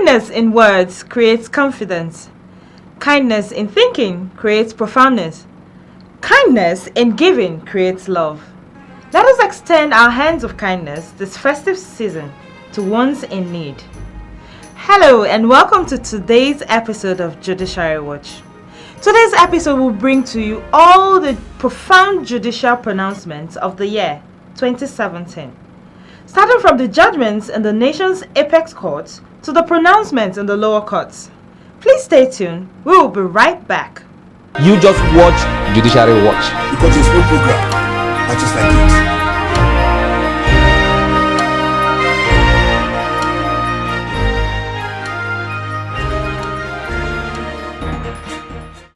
Kindness in words creates confidence. Kindness in thinking creates profoundness. Kindness in giving creates love. Let us extend our hands of kindness this festive season to ones in need. Hello and welcome to today's episode of Judiciary Watch. Today's episode will bring to you all the profound judicial pronouncements of the year 2017. Starting from the judgments in the nation's apex courts to the pronouncements in the lower courts. Please stay tuned. We will be right back. You just watch Judiciary Watch. Because there's no program. I just like it.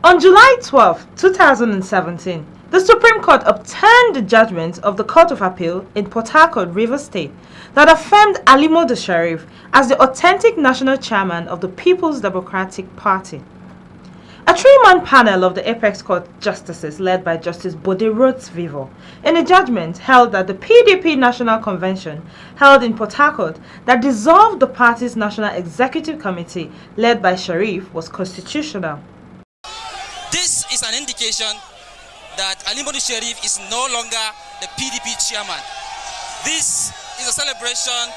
On July 12, 2017, the Supreme Court overturned the judgment of the Court of Appeal in Port Harcourt, Rivers State, that affirmed Alimodu Sharif as the authentic national chairman of the People's Democratic Party. A three-man panel of the Apex Court justices led by Justice Bode Rhodes Vivo in a judgment held that the PDP National Convention held in Port Harcourt that dissolved the party's National Executive Committee led by Sharif was constitutional. This is an indication that Alimodu Sharif is no longer the PDP chairman. This is a celebration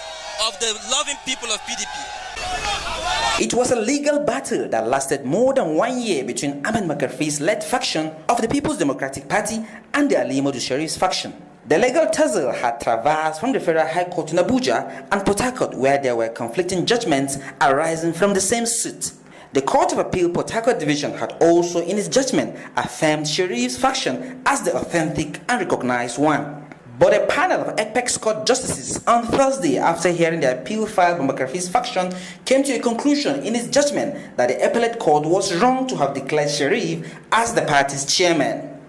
of the loving people of PDP. It was a legal battle that lasted more than 1 year between Ahmed McCarthy's led faction of the People's Democratic Party and the Alimodu Sharif's faction. The legal tussle had traversed from the Federal High Court in Abuja and Port Harcourt, where there were conflicting judgments arising from the same suit. The Court of Appeal Port Harcourt Division had also in its judgment affirmed Sharif's faction as the authentic and recognized one. But a panel of Apex Court justices on Thursday, after hearing the appeal filed by McCarthy's faction, came to a conclusion in its judgment that the appellate court was wrong to have declared Sharif as the party's chairman.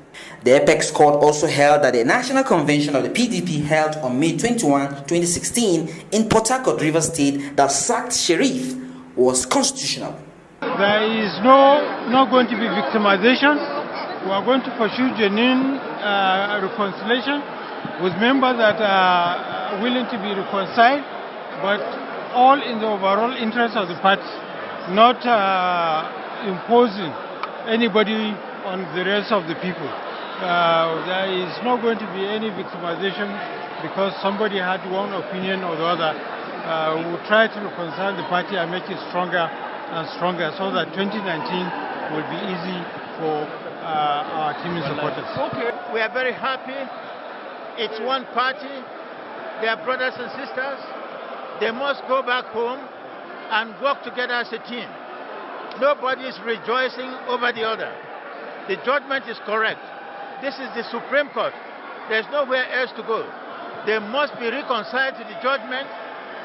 The Apex Court also held that the National Convention of the PDP held on May 21, 2016 in Port Harcourt, Rivers State that sacked Sharif was constitutional. There is not going to be victimization. We are going to pursue genuine reconciliation with members that are willing to be reconciled, but all in the overall interest of the party, not imposing anybody on the rest of the people. There is not going to be any victimization because somebody had one opinion or the other. We will try to reconcile the party and make it stronger and stronger so that 2019 will be easy for our team supporters. Okay. We are very happy. It's one party. They are brothers and sisters. They must go back home and work together as a team. Nobody is rejoicing over the other. The judgment is correct. This is the Supreme Court. There's nowhere else to go. They must be reconciled to the judgment,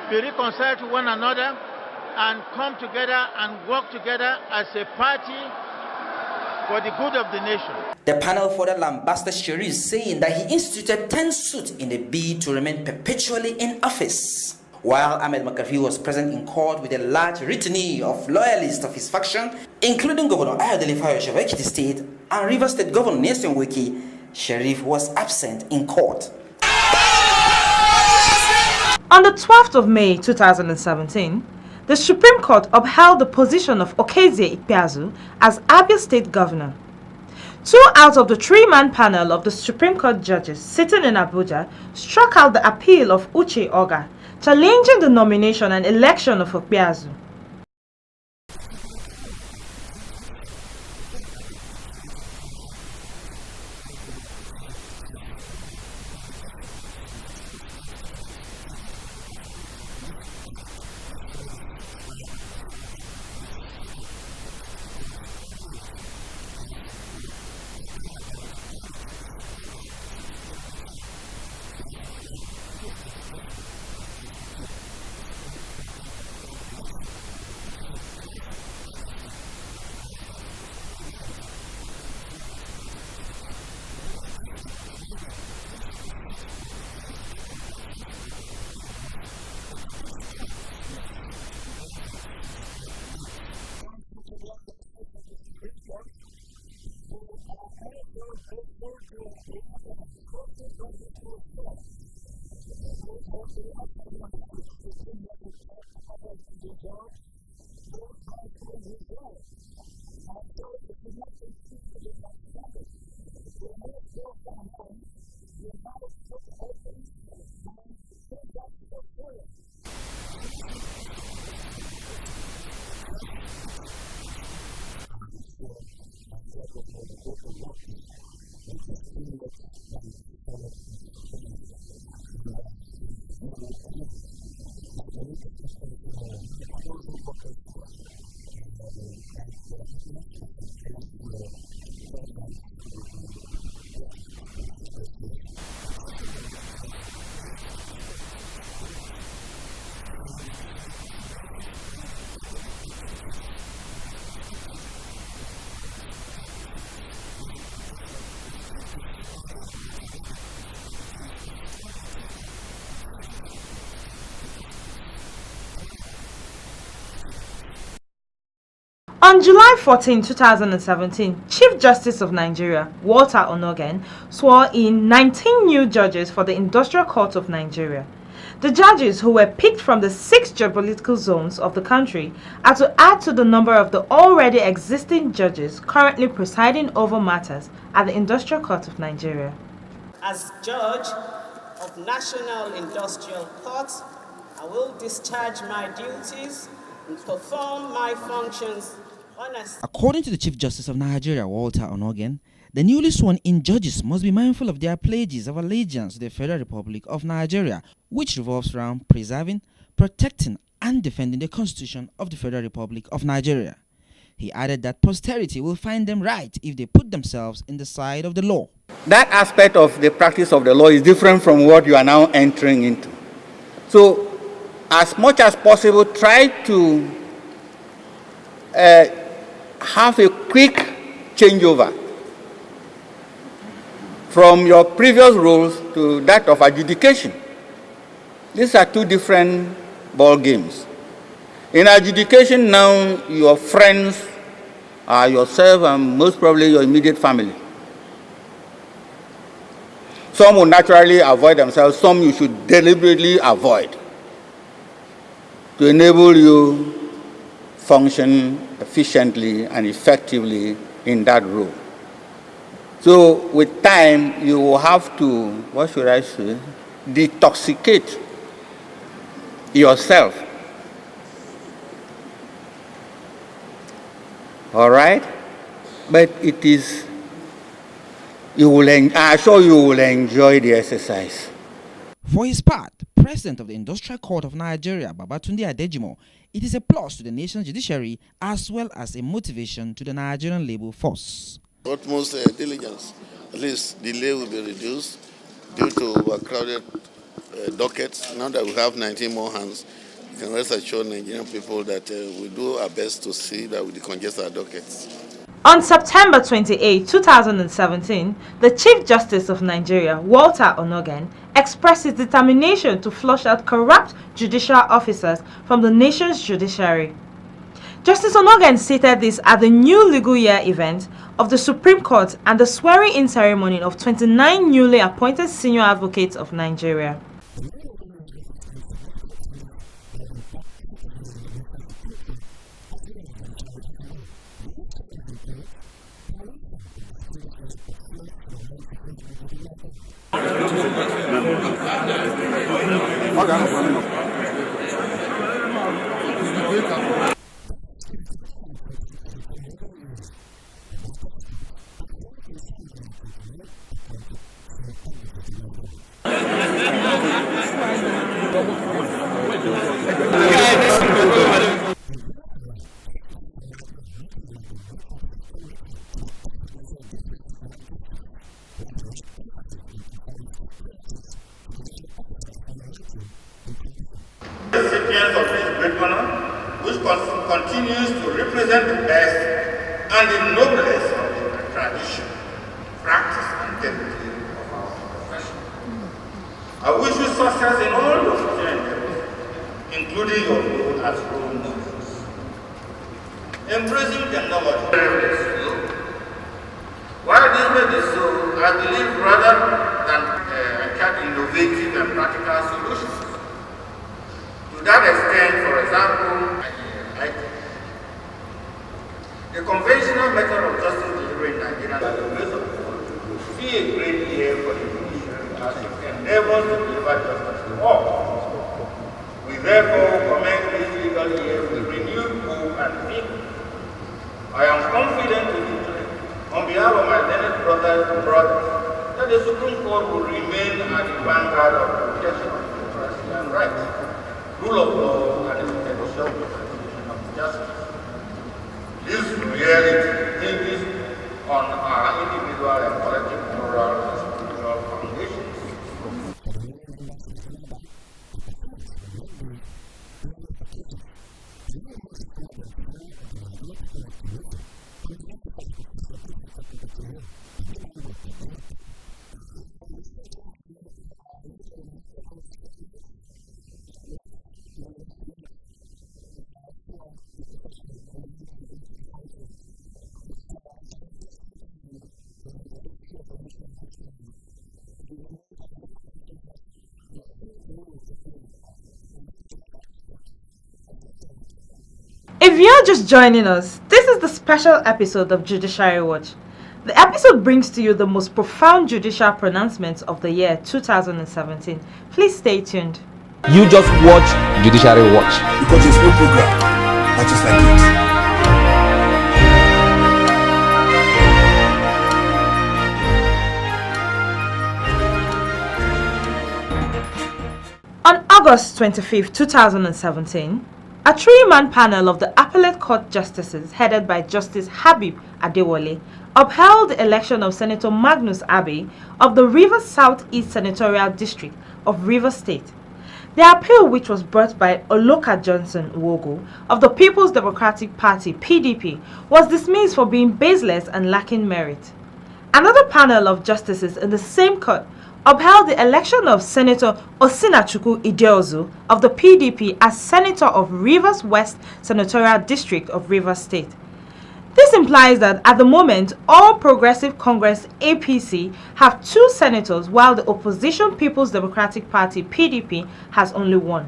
be reconciled to one another, and come together and work together as a party for the good of the nation. The panel further lambasted Sharif, saying that he instituted 10 suits in a bid to remain perpetually in office. While Ahmed McCarthy was present in court with a large retinue of loyalists of his faction, including Governor Ayodele Fayose of Ekiti State and Rivers State Governor Nyesom Wike, Sharif was absent in court. On the 12th of May 2017, the Supreme Court upheld the position of Okezie Ikpeazu as Abia State Governor. 2 out of the 3-man panel of the Supreme Court judges sitting in Abuja struck out the appeal of Uche Oga, challenging the nomination and election of Ikpeazu. On July 14, 2017, Chief Justice of Nigeria, Walter Onogen, swore in 19 new judges for the Industrial Court of Nigeria. The judges, who were picked from the 6 geopolitical zones of the country, are to add to the number of the already existing judges currently presiding over matters at the Industrial Court of Nigeria. As judge of National Industrial Court, I will discharge my duties and perform my functions honestly. According to the Chief Justice of Nigeria, Walter Onogen, the newly sworn-in judges must be mindful of their pledges of allegiance to the Federal Republic of Nigeria, which revolves around preserving, protecting, and defending the Constitution of the Federal Republic of Nigeria. He added that posterity will find them right if they put themselves in the side of the law. That aspect of the practice of the law is different from what you are now entering into. So, as much as possible, try to have a quick changeover from your previous roles to that of adjudication. These are two different ball games. In adjudication now, your friends are yourself and most probably your immediate family. Some will naturally avoid themselves, some you should deliberately avoid to enable you function efficiently and effectively in that role. So with time, you will have to, what should I say, detoxicate yourself. All right? But it is, I'm sure you will enjoy the exercise. For his part, President of the Industrial Court of Nigeria, Babatunde Adejimo, it is a plus to the nation's judiciary as well as a motivation to the Nigerian labor force. Utmost diligence, at least delay will be reduced due to overcrowded dockets. Now that we have 19 more hands, you can rest assured Nigerian people that we do our best to see that we decongest our dockets. On September 28, 2017, the Chief Justice of Nigeria, Walter Onogen, expressed his determination to flush out corrupt judicial officers from the nation's judiciary. Justice Onogen stated this at the new legal year event of the Supreme Court and the swearing-in ceremony of 29 newly appointed senior advocates of Nigeria. Recipients of this great honor, which continues to represent the best and the noblest of the tradition, practice, and integrity of our profession. I wish you success in all your future endeavors, including your role as role models. Embracing technology. While this may be so, I believe rather than attract innovative and practical solutions. To that extent, for example, traditional method of justice delivery in Nigeria as a waste of God, see a great year for the judiciary as it endeavors to deliver justice to all. We therefore commence this legal year with renewed hope and faith. I am confident to declare, on behalf of my learned brothers and brothers, that the Supreme Court will remain at the vanguard of protection of democracy and rights, rule of law, and the protection of justice. This reality hinges on our individual and collective moral and spiritual foundations. If you're just joining us, this is the special episode of Judiciary Watch. The episode brings to you the most profound judicial pronouncements of the year 2017. Please stay tuned. You just watch Judiciary Watch. Because there's no program that is like it. On August 25, 2017, a three-man panel of the Appellate Court Justices, headed by Justice Habib Adewale, upheld the election of Senator Magnus Abbey of the Rivers South-East Senatorial District of Rivers State. The appeal, which was brought by Oloka Johnson Wogo of the People's Democratic Party (PDP), was dismissed for being baseless and lacking merit. Another panel of justices in the same court upheld the election of Senator Osinachuku Ideozu of the PDP as Senator of Rivers West Senatorial District of Rivers State. This implies that at the moment, All Progressive Congress (APC) have 2 senators, while the opposition People's Democratic Party (PDP) has only 1.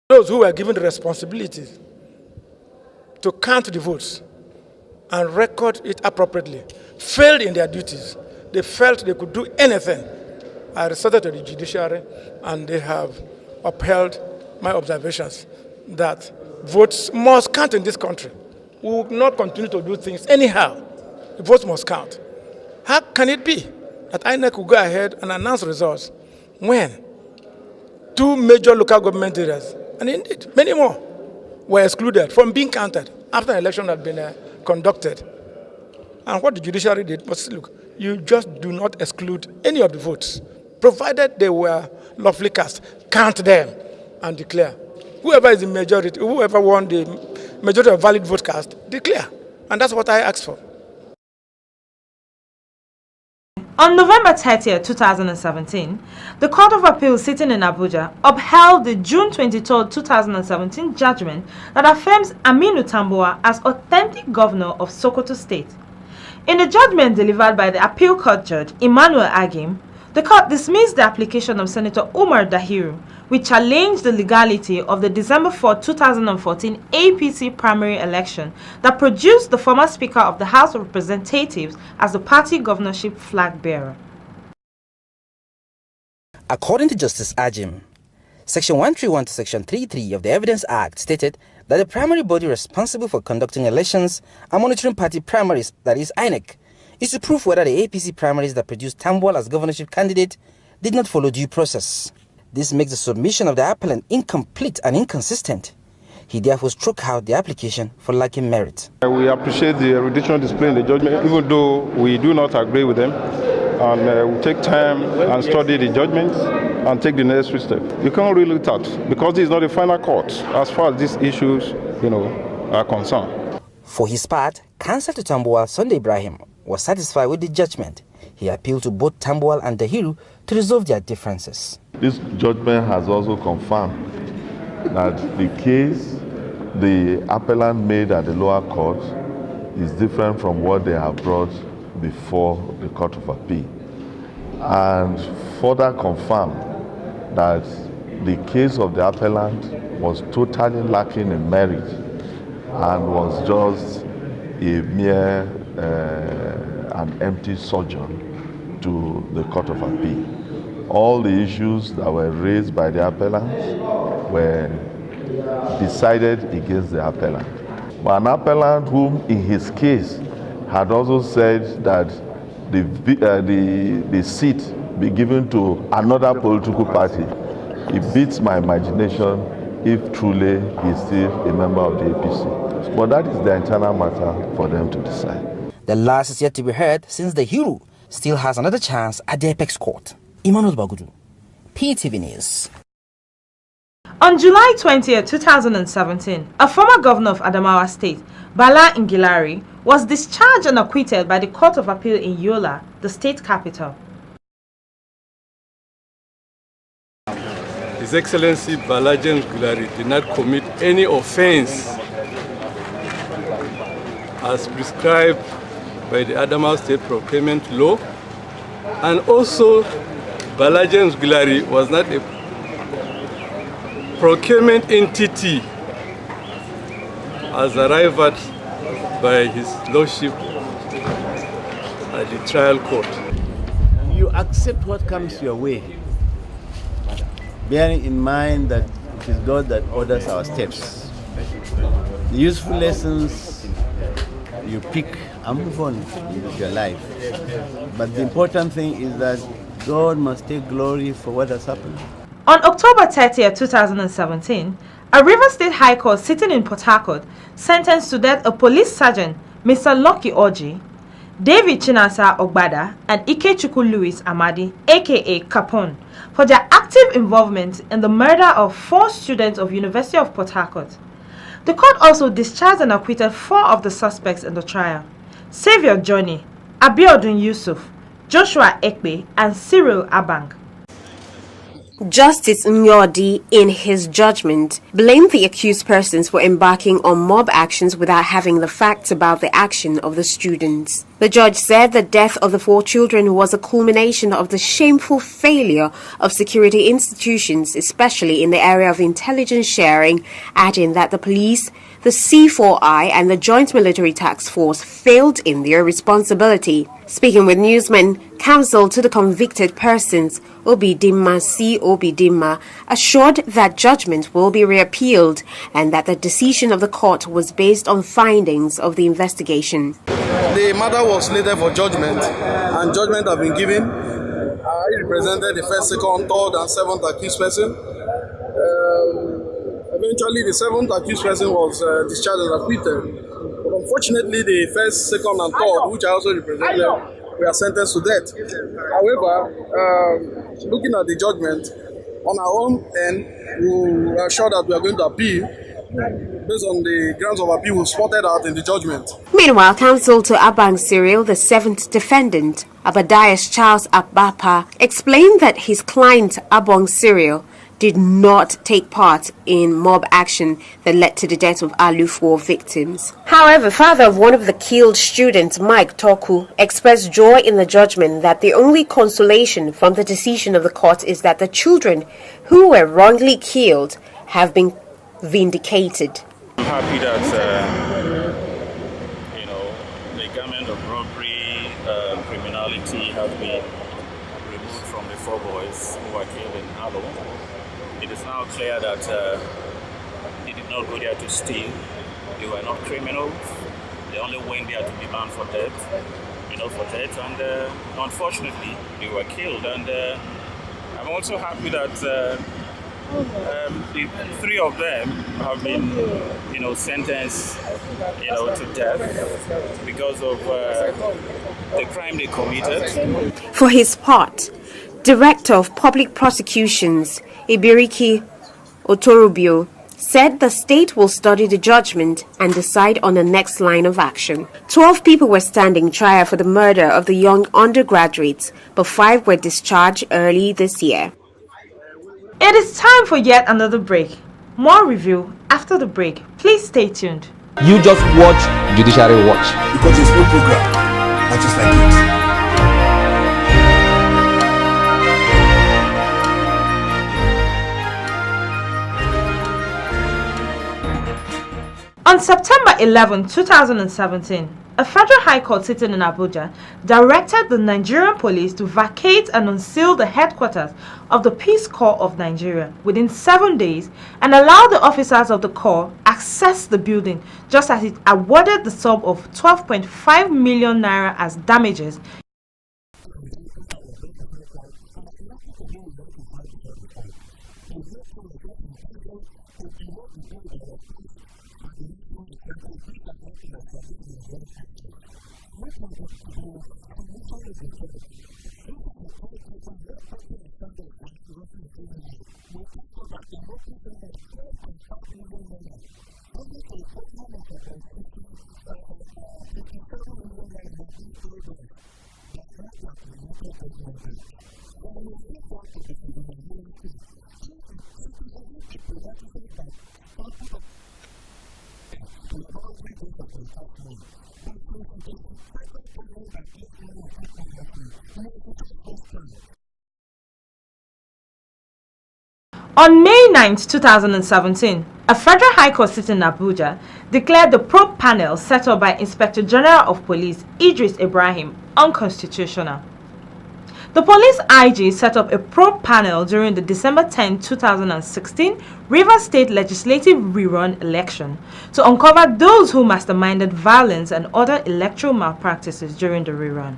Those who were given the responsibility to count the votes and record it appropriately failed in their duties. They felt they could do anything. I resorted to the judiciary, and they have upheld my observations that votes must count in this country. We will not continue to do things anyhow. The votes must count. How can it be that INEC will go ahead and announce results when 2 major local government areas, and indeed many more, were excluded from being counted after an election had been conducted? And what the judiciary did was, look, you just do not exclude any of the votes, provided they were lawfully cast. Count them and declare. Whoever is the majority, whoever won the majority of valid vote cast, declare. And that's what I asked for. On November 30, 2017, the Court of Appeal sitting in Abuja upheld the June 22, 2017 judgment that affirms Aminu Tambuwa as authentic governor of Sokoto State. In the judgment delivered by the appeal court judge Emmanuel Agim, the court dismissed the application of Senator Umar Dahiru, which challenged the legality of the December 4, 2014 APC primary election that produced the former Speaker of the House of Representatives as the party governorship flag bearer. According to Justice Agim, Section 131 to Section 33 of the Evidence Act stated that the primary body responsible for conducting elections and monitoring party primaries, that is INEC, is to prove whether the APC primaries that produced Tambuwal as governorship candidate did not follow due process. This makes the submission of the appellant incomplete and inconsistent. He therefore struck out the application for lacking merit. We appreciate the erudition displayed in the judgment, even though we do not agree with them. and we take time and study the judgments and take the necessary step. You can't rule it out because this is not a final court as far as these issues, are concerned. For his part, Counsel to Tambuwal Sunday Ibrahim was satisfied with the judgment. He appealed to both Tambuwal and Dahiru to resolve their differences. This judgment has also confirmed that the case the appellant made at the lower court is different from what they have brought before the Court of Appeal, and further confirmed that the case of the appellant was totally lacking in merit and was just a mere an empty sojourn to the Court of Appeal. All the issues that were raised by the appellant were decided against the appellant. But an appellant whom in his case had also said that the seat be given to another political party, it beats my imagination if truly he is still a member of the APC. But that is the internal matter for them to decide. The last is yet to be heard, since the hero still has another chance at the apex court. Emmanuel Bagudu, PTV News. On July 20, 2017, a former governor of Adamawa State, Bala Ngilari, was discharged and acquitted by the Court of Appeal in Yola, the state capital. His Excellency Bala Ngilari did not commit any offense as prescribed by the Adamawa State Procurement Law, and also Bala Ngilari was not a procurement entity as arrived at by His Lordship at the trial court. You accept what comes your way, bearing in mind that it is God that orders our steps. The useful lessons you pick and move on with your life. But the important thing is that God must take glory for what has happened. On October 30, 2017, a River State High Court sitting in Port Harcourt sentenced to death a police sergeant, Mr. Lucky Oji, David Chinasa Ogbada, and Ikechukwu Louis Amadi, aka Capone, for their active involvement in the murder of 4 students of University of Port Harcourt. The court also discharged and acquitted 4 of the suspects in the trial: Xavier Johnny, Abiodun Yusuf, Joshua Ekpe, and Cyril Abang. Justice Nyodi, in his judgment, blamed the accused persons for embarking on mob actions without having the facts about the action of the students. The judge said the death of the 4 children was a culmination of the shameful failure of security institutions, especially in the area of intelligence sharing, adding that the police, the C4I and the Joint Military Task Force failed in their responsibility. Speaking with newsmen, counsel to the convicted persons, Obidimma C. Obidimma, assured that judgment will be reappealed and that the decision of the court was based on findings of the investigation. The matter was slated for judgment, and judgment have been given. I represented the first, second, third, and 7th accused person. Eventually, the 7th accused person was discharged and acquitted. But unfortunately, the first, second, and third, which I also represented, were sentenced to death. However, looking at the judgment, on our own end, we are sure that we are going to appeal based on the grounds of appeal we spotted out in the judgment. Meanwhile, counsel to Abang Cyril, the 7th defendant, Abadias Charles Abapa, explained that his client Abang Cyril did not take part in mob action that led to the death of Alu 4 victims. However, father of one of the killed students, Mike Toku, expressed joy in the judgment that the only consolation from the decision of the court is that the children who were wrongly killed have been vindicated. I'm happy that the garment of robbery, criminality has been removed from the 4 boys who were killed in Alu. It is now clear that they did not go there to steal. They were not criminals. They only went there to demand for death, and unfortunately, they were killed. And I'm also happy that Three of them have been, sentenced, to death because of the crime they committed. For his part, Director of Public Prosecutions, Ibiriki Otorubio, said the state will study the judgment and decide on the next line of action. 12 people were standing trial for the murder of the young undergraduates, but 5 were discharged early this year. It is time for yet another break. More review after the break. Please stay tuned. You just watch Judiciary Watch. Because there's no program that is like it. On September 11, 2017, a federal high court sitting in Abuja directed the Nigerian police to vacate and unseal the headquarters of the Peace Corps of Nigeria within 7 days and allow the officers of the Corps access the building, just as it awarded the sum of 12.5 million naira as damages. On May 9, 2017, a federal high court sitting in Abuja declared the probe panel set up by Inspector General of Police Idris Ibrahim unconstitutional. The police IG set up a probe panel during the December 10, 2016 Rivers State Legislative Rerun election to uncover those who masterminded violence and other electoral malpractices during the rerun.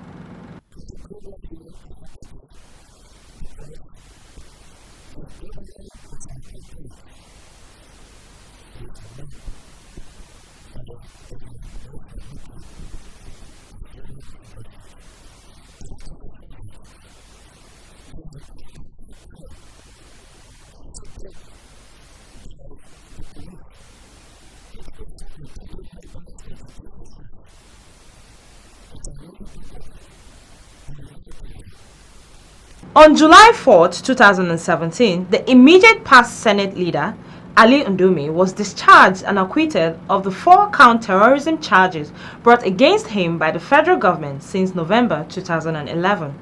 On July 4, 2017, the immediate past Senate leader, Ali Ndume, was discharged and acquitted of the 4-count terrorism charges brought against him by the federal government since November 2011.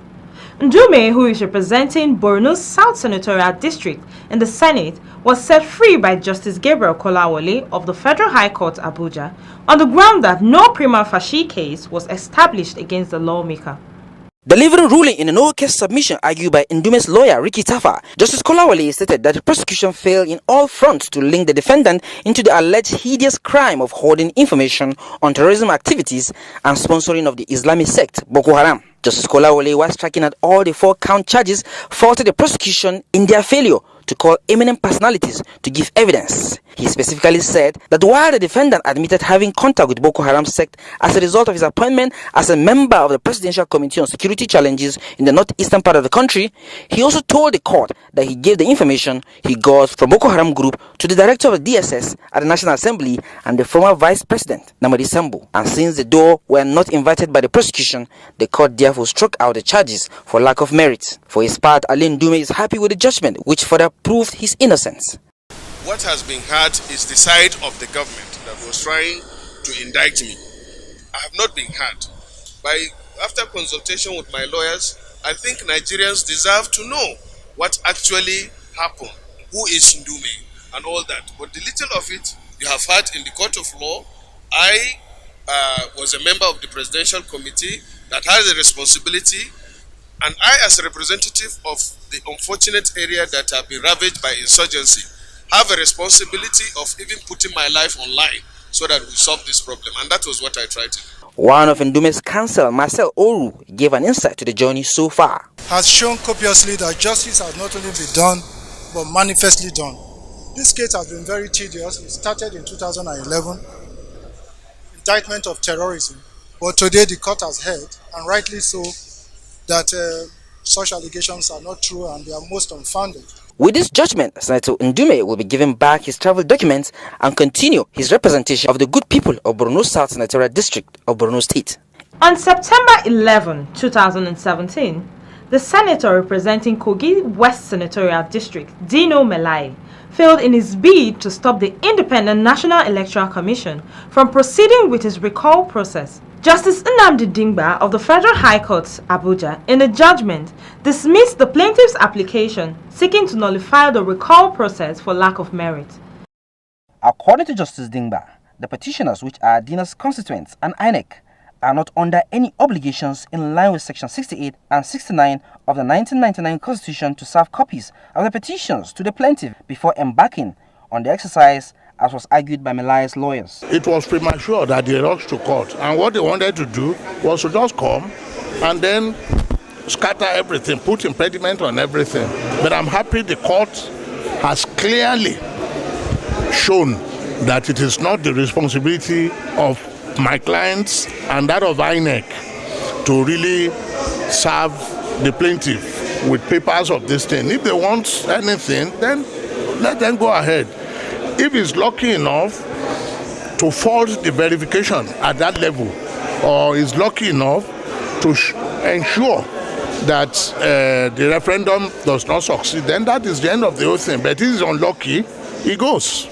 Ndume, who is representing Borno's South Senatorial District in the Senate, was set free by Justice Gabriel Kolawole of the Federal High Court, Abuja, on the ground that no prima facie case was established against the lawmaker. Delivering ruling in a no-case submission argued by Ndume's lawyer Ricky Tafa, Justice Kolawole stated that the prosecution failed in all fronts to link the defendant into the alleged hideous crime of holding information on terrorism activities and sponsoring of the Islamic sect Boko Haram. Justice Kolawole, while striking at all the 4-count charges, faulted the prosecution in their failure to call eminent personalities to give evidence. He specifically said that while the defendant admitted having contact with Boko Haram sect as a result of his appointment as a member of the Presidential Committee on Security Challenges in the northeastern part of the country, he also told the court that he gave the information he got from Boko Haram group to the director of the DSS at the National Assembly and the former Vice President, Namadi Sambo. And since the duo were not invited by the prosecution, the court therefore struck out the charges for lack of merit. For his part, Ali Ndume is happy with the judgment, which further proved his innocence. What has been heard is the side of the government that was trying to indict me. I have not been heard. After consultation with my lawyers, I think Nigerians deserve to know what actually happened, who is Ndume, and all that. But the little of it you have heard in the court of law. I was a member of the Presidential Committee that has a responsibility, and I, as a representative of the unfortunate area that have been ravaged by insurgency, have a responsibility of even putting my life online so that we solve this problem. And that was what I tried to do. One of Ndume's counsel, Marcel Oru, gave an insight to the journey so far. Has shown copiously that justice has not only been done but manifestly done. This case has been very tedious. It started in 2011, indictment of terrorism, but today the court has heard, and rightly so, that such allegations are not true and they are most unfounded. With this judgment, Senator Ndume will be given back his travel documents and continue his representation of the good people of Borno South Senatorial District of Borno State. On September 11, 2017, the senator representing Kogi West Senatorial District, Dino Melai, failed in his bid to stop the Independent National Electoral Commission from proceeding with his recall process. Justice Nnamdi Dingba of the Federal High Court, Abuja, in a judgment, dismissed the plaintiff's application seeking to nullify the recall process for lack of merit. According to Justice Dingba, the petitioners, which are Dina's constituents and INEC, are not under any obligations in line with Section 68 and 69 of the 1999 Constitution to serve copies of the petitions to the plaintiff before embarking on the exercise, as was argued by Melai's lawyers. It was premature that they rushed to court, and what they wanted to do was to just come and then scatter everything, put impediment on everything. But I'm happy the court has clearly shown that it is not the responsibility of my clients and that of INEC to really serve the plaintiff with papers of this thing. If they want anything, then let them go ahead. If he's lucky enough to fault the verification at that level, or is lucky enough to ensure that the referendum does not succeed, then that is the end of the whole thing. But if he's unlucky, he goes.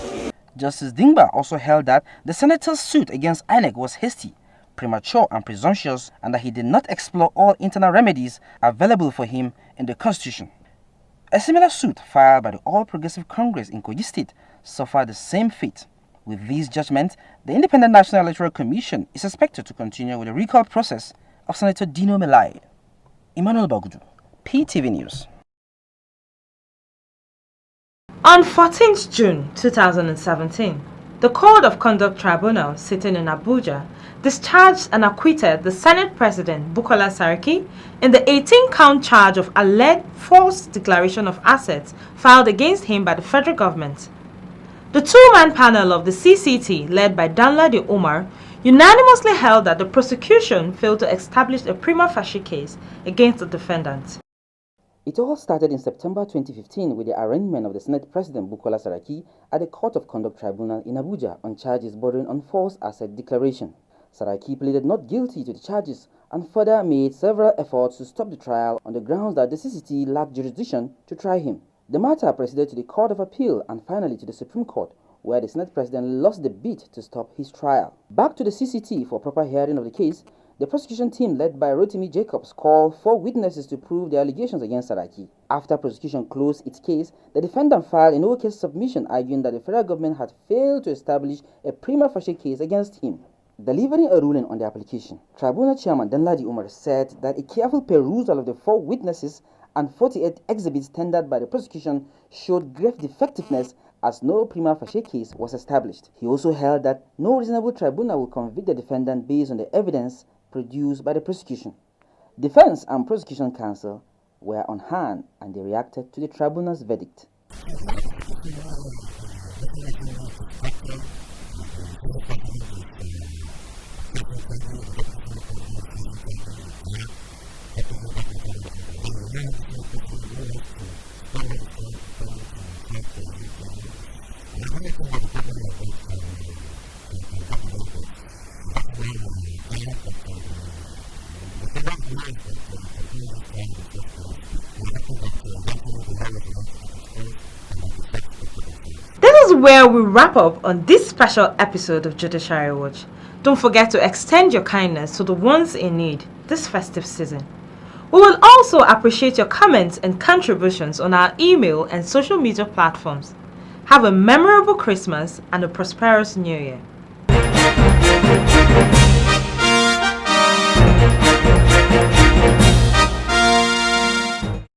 Justice Dingba also held that the senator's suit against INEC was hasty, premature and presumptuous, and that he did not explore all internal remedies available for him in the Constitution. A similar suit filed by the All Progressive Congress in Kogi State suffered the same fate. With these judgments, the Independent National Electoral Commission is expected to continue with the recall process of Senator Dino Melai. Emmanuel Bagudu, PTV News. On 14th June 2017, the Code of Conduct Tribunal sitting in Abuja discharged and acquitted the Senate President Bukola Saraki in the 18-count charge of alleged false declaration of assets filed against him by the federal government. The two-man panel of the CCT, led by Danladi Umar, unanimously held that the prosecution failed to establish a prima facie case against the defendant. It all started in September 2015 with the arraignment of the Senate President Bukola Saraki at the Court of Conduct Tribunal in Abuja on charges bordering on false asset declaration. Saraki pleaded not guilty to the charges and further made several efforts to stop the trial on the grounds that the CCT lacked jurisdiction to try him. The matter proceeded to the Court of Appeal and finally to the Supreme Court, where the Senate President lost the bid to stop his trial. Back to the CCT for proper hearing of the case, the prosecution team led by Rotimi Jacobs called 4 witnesses to prove the allegations against Saraki. After prosecution closed its case, the defendant filed a no-case submission arguing that the federal government had failed to establish a prima facie case against him. Delivering a ruling on the application, Tribunal Chairman Danladi Umar said that a careful perusal of the 4 witnesses and 48 exhibits tendered by the prosecution showed grave defectiveness as no prima facie case was established. He also held that no reasonable tribunal will convict the defendant based on the evidence produced by the prosecution. Defense and prosecution counsel were on hand and they reacted to the tribunal's verdict. This is where we wrap up on this special episode of Judiciary Watch. Don't forget to extend your kindness to the ones in need this festive season. We will also appreciate your comments and contributions on our email and social media platforms. Have a memorable Christmas and a prosperous New Year.